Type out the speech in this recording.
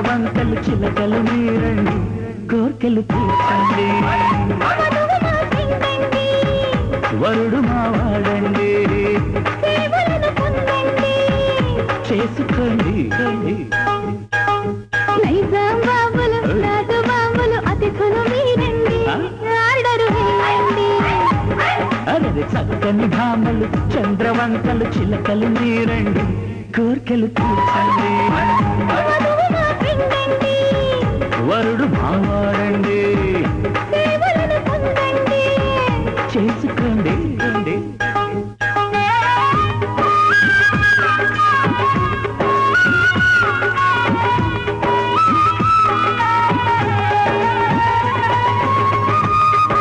చంద్రవంకలు చిలకలు మీరండి కోర్కెలు తీర్చండి వరుడు మావాడండి చేసుకోండి అరే చక్కని భామలు చంద్రవంకలు చిలకలు మీరండి కోర్కెలు తీర్చండి వరుడు మావాడండి చేసుకోండి